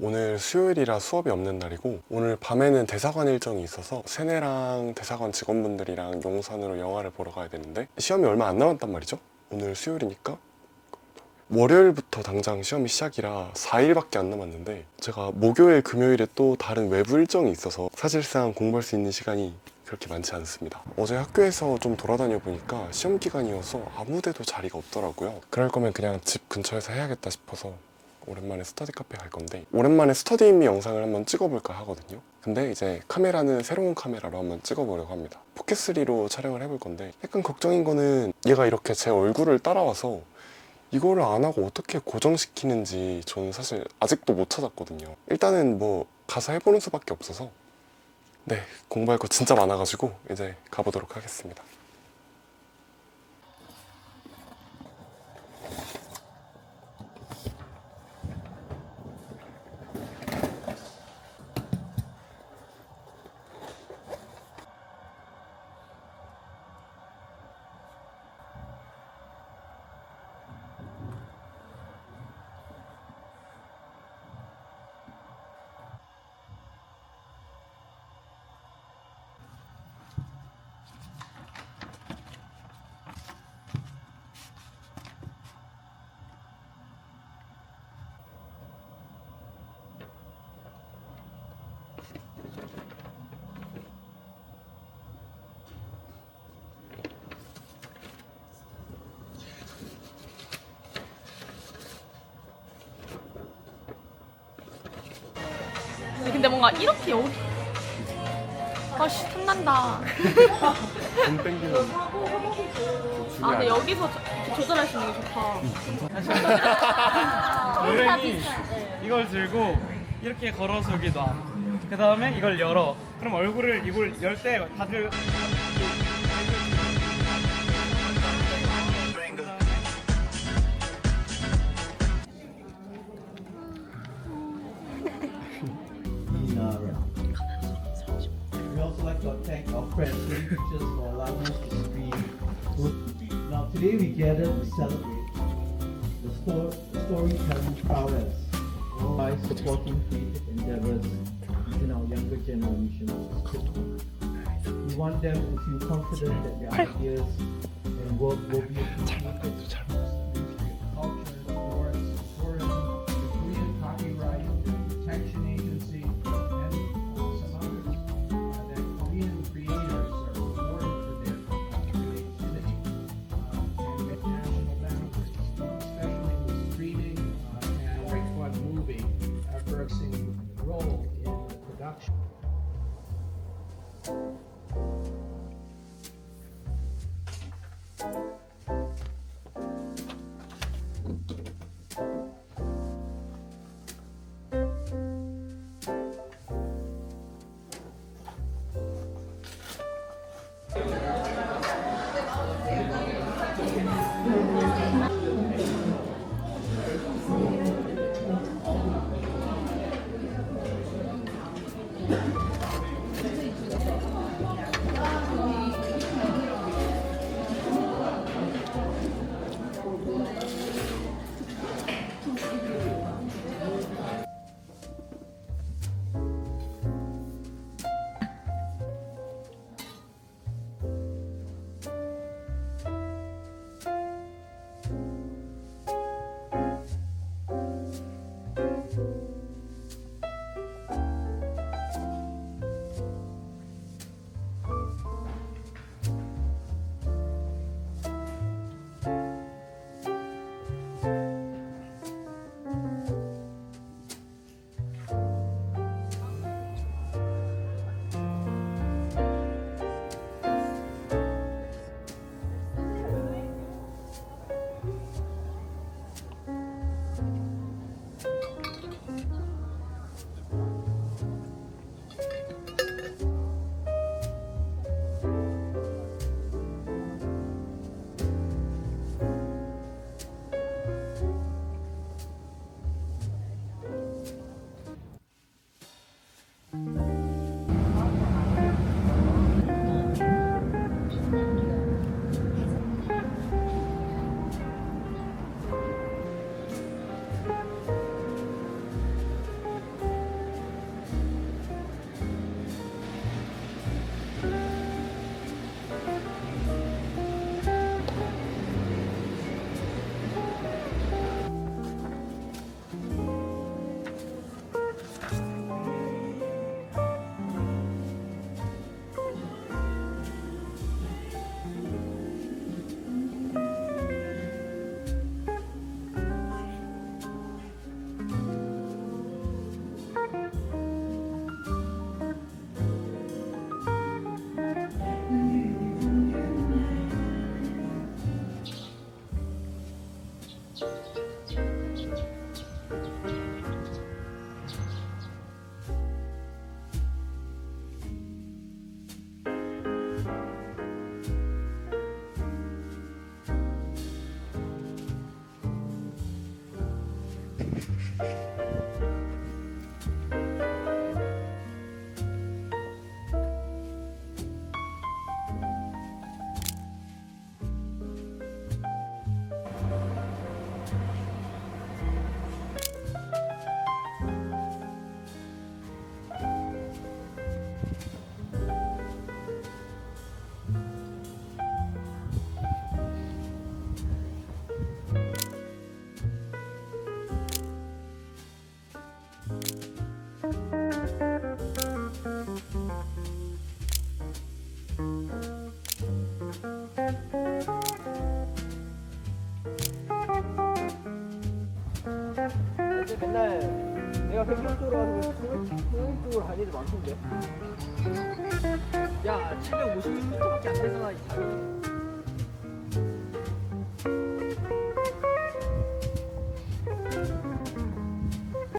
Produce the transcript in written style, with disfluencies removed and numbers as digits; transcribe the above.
오늘 수요일이라 수업이 없는 날이고 오늘 밤에는 대사관 일정이 있어서 세네랑 대사관 직원분들이랑 용산으로 영화를 보러 가야 되는데 시험이 얼마 안 남았단 말이죠. 오늘 수요일이니까 월요일부터 당장 시험이 시작이라 4일밖에 안 남았는데 제가 목요일, 금요일에 또 다른 외부 일정이 있어서 사실상 공부할 수 있는 시간이 그렇게 많지 않습니다. 어제 학교에서 좀 돌아다녀 보니까 시험 기간이어서 아무 데도 자리가 없더라고요. 그럴 거면 그냥 집 근처에서 해야겠다 싶어서 오랜만에 스터디 카페 갈 건데 오랜만에 스터디 인미 영상을 한번 찍어볼까 하거든요. 근데 이제 카메라는 새로운 카메라로 한번 찍어보려고 합니다. 포켓3로 촬영을 해볼 건데 약간 걱정인 거는 얘가 이렇게 제 얼굴을 따라와서 이거를 안 하고 어떻게 고정시키는지 저는 사실 아직도 못 찾았거든요. 일단은 뭐 가서 해보는 수밖에 없어서 네, 공부할 거 진짜 많아가지고 이제 가보도록 하겠습니다. 근데 뭔가 이렇게 여기 아씨 탐난다. 돈 땡기는 아 근데 여기서 이렇게 조절할 수 있는 게 좋다. 노랭이 이걸 들고 이렇게 걸어서 여기 놔. 그 다음에 이걸 열어. 그럼 얼굴을 이걸 열 때 다들 We also like to thank our friends and teachers for allowing us to stream. Now today we gather to celebrate the storytelling prowess by supporting creative endeavors in our younger generations. We want them to feel confident that their ideas and work will be appreciated. Culture, sports, tourism, the Korean copyright protection agency, and some others. That Korean creators are rewarded for their creativity and national boundaries, especially with streaming and Break One movie progressing role in the production. 이제 맨날 내가 평균 쪽으로 가서 평균 쪽으로 갈 일이 많던데. 야, 750m밖에 안 되잖아, 이 자리.